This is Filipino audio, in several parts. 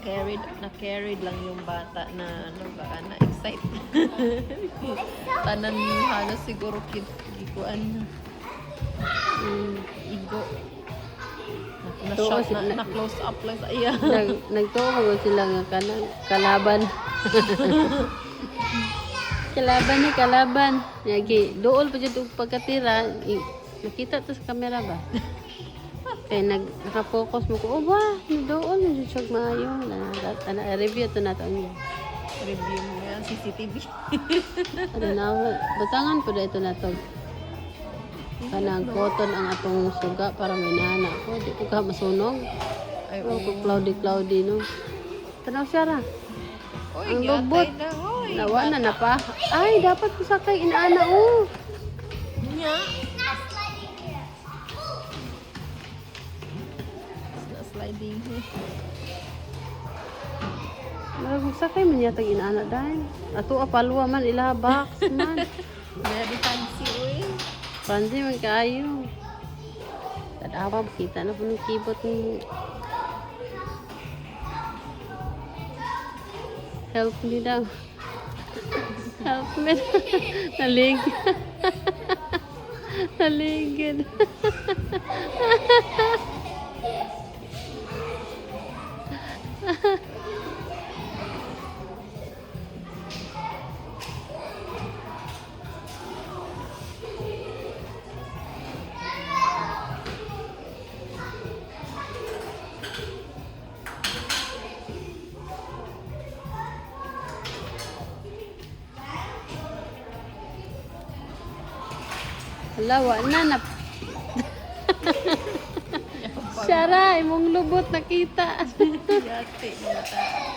na-carried lang yung bata na ano baka na-excite. Tanan halos siguro kikuan igo. Na-shot na close up lang sa iya. Nagtuo sila nga kanang kalaban. Kalaban. Yagi dool pa jud og pagkatira, nakita to sa camera ba? Kay naka-focus mo ko, oh ba, dool na jud siya maayo. Review to nato ang Review mo yan, CCTV. ano na, batangan po dito na to. Kanang cotton ang atong suga para may nana ko. Di ko ka masunog. Ay, Oh, cloudy, no? Tanaw siya ra. Oy, Ang lubot. na, oy. Nawa na pa. Ay, dapat ko sakay inaana, oh. Nya. Sliding. Marag sakay man yata inaana dahil. Ato apalwa man ila box man. Very fancy, oy. Pansi man kaayo. Tadawa, kita na po ng keyboard ni. Help me daw. Help me. Naligid. Lawa na. Syara, imong lubot nakita. Yate, mga tao.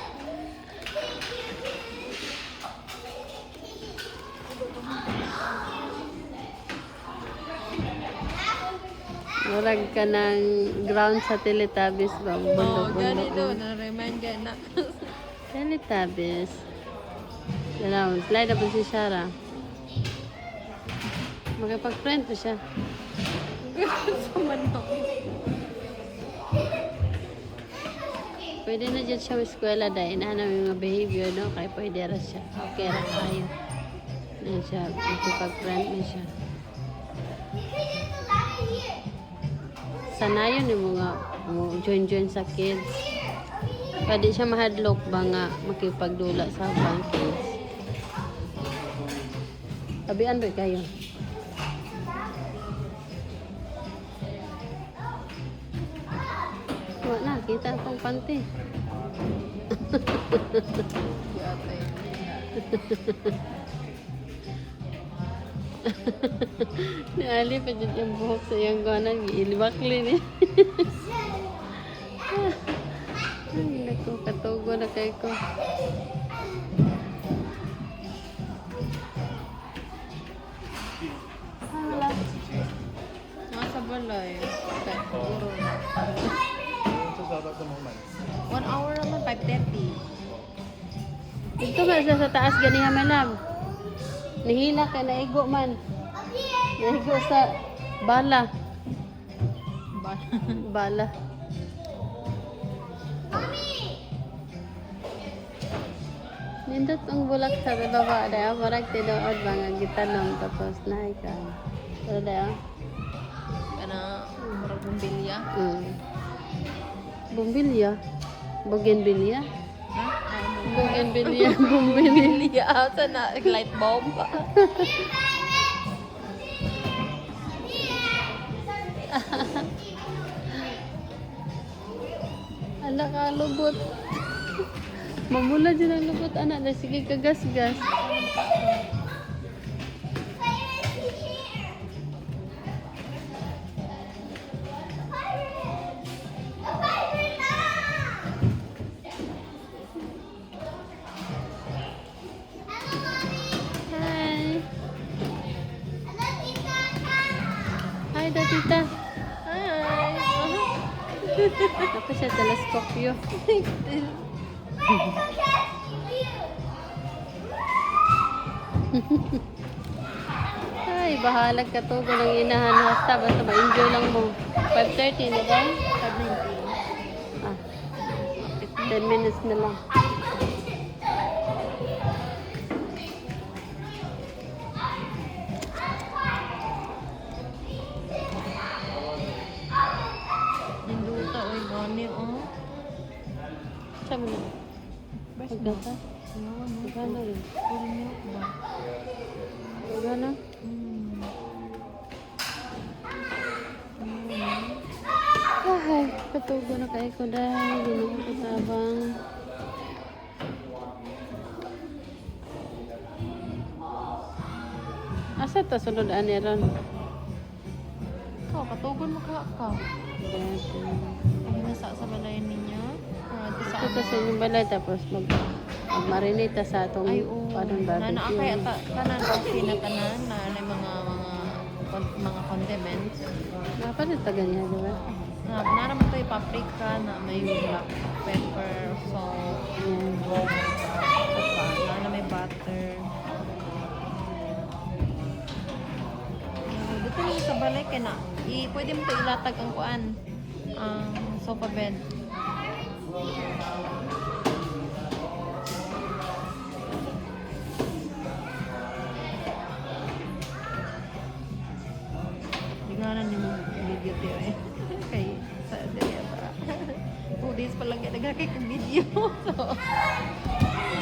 Murag ka ng ground sa Teletubbies ba? Oh, ganito. Na-remind ka na. Teletubbies. Dalaw, slide na po si Syara. Magkapag-friend pa siya. Sa manok. Pwede na dyan siya sa eskwela dahil inahanap yung mga behavior, no? Kaya pwede rin siya. Okay rin tayo. Ayan siya. Magkapag-friend na siya. Sanayon yung mga join sa kids. Pwede siya mahadlok ba nga makipagdula sa ibang kids. Tabian ba kayo? Wala na, kita akong panty. Yate. Naali pa dyan yung buhok sa iyang ganan. Ilibakli niya. Ay, naku, katugo na kayo ko. Hala. Nasa balay. Okay, siguro na. 1 hour naman, 5:30. Dito ba siya sa taas ganihan may lab? Nihila ka, naigo man. Naigo sa bala. Bala. Nindot ang bulak sa baba dahil marag tinuod mga gitanong tapos naika. Pero dahil? Kana, murag bumbilya. Bumbilya? Bougainvillea? Ha? Bougainvillea. Bumbilya. Bumbilya. Saan na? Light bulb? Ala ka, lubot. Mamula dyan ang lubot, anak. Na sige, kagas-gas. Hi. Hi, Datita. Hi. Ako siya, teleskopyo. Ay, bahalag ka to. Ganang inahan. Basta ma-enjoy lang mo. 5:30 na ba? 7:19. Ah, Kapit na. 10 minutes na lang. Ninduta, oy, gani, oh. Sabi na. Breast Pagkata. Ayaw, ano? Pagkana rin. Full milk ba? Pagkana. Mm. Ay, katugo na kayo ko dahil. Ginoo ko tabang. Asa ta sunod ani ron? Ikaw, katugon mo ka. Ang nasa sa balayan ninyo. Ito sa Ito sa inyong balay tapos magmarinita sa atong Ay, oo. padong Nana, kaya barbecue. tanan okay na tanan na may mga condiments. Napalit ta ganyan, di ba? Nara mo tayo paprika na may black pepper, salt, Yan. na may butter. Dito lang sa balay kaya na pwede mo tayo ilatag ang kuan ang sofa bed. Tingnan ni mo video tayo eh. Kay sa daya ba. 2 days pa lang yan nagkakay kong video. So,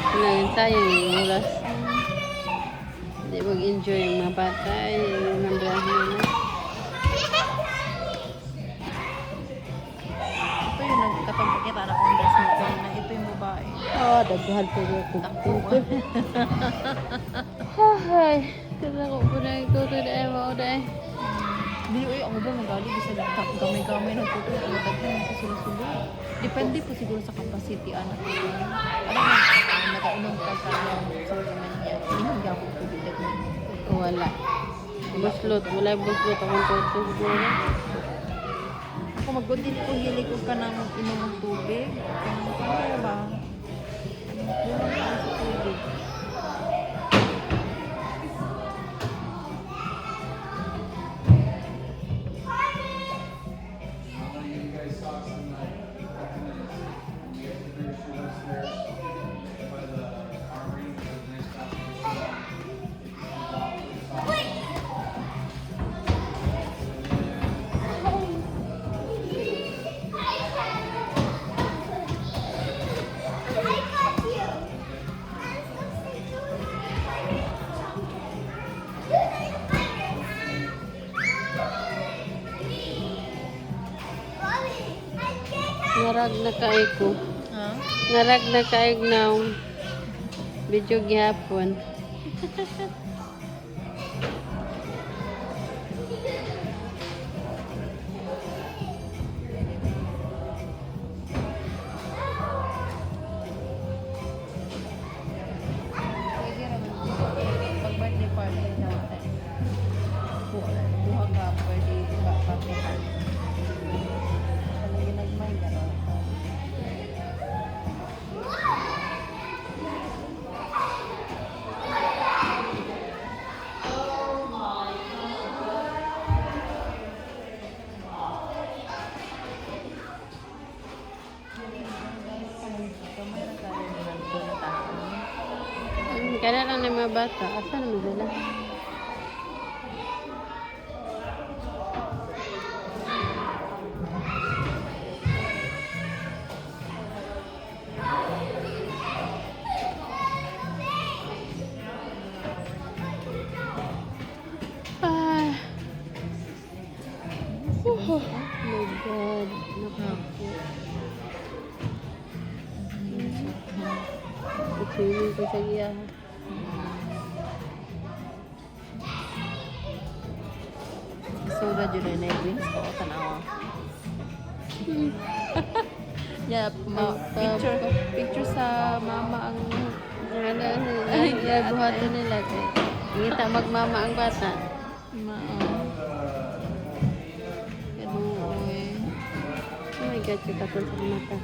Kailangan tayo yung oras. Hindi mag-enjoy yung mga bata. Yung nandrahan nila. ito yung kapag pakita na kong dress mo na ito yung babae. Oh, daghan po yung Takbo. Ay, kasi ako po na ito to the ewa o dahil. Hindi, uy, ako ba magali bisa lang gamay-gamay ng tuto ang matagyan sa sila-sila. Depende po siguro sa capacity anak ko. Parang nagainom ka sa supplement niya. Hindi nga ako tubilag mo. Wala. Buslot. Wala yung buslot. Akong toto siguro. Ako mag-good ko hilig ko ka ng inom ng tubig. Ano ba? Inom ka sa tubig. Ngarag na kaig ko. Ha? Ngarag na kaig na video gihapon. Pwede naman. Pag birthday party natin. Buha ka, pwede ba papihan. Ano ginagmay ka rin? Kaya lang ng mga bata. Asa naman sila? Ah. Oh my God. Naku. Pag-swimming ko sa iya. Soda dyan na yung wings ko. Tanawa. Yeah, picture sa mama ang Buhato nila. Ngita magmama ang bata. Ganun, oy. Oh my God, kita sa mata.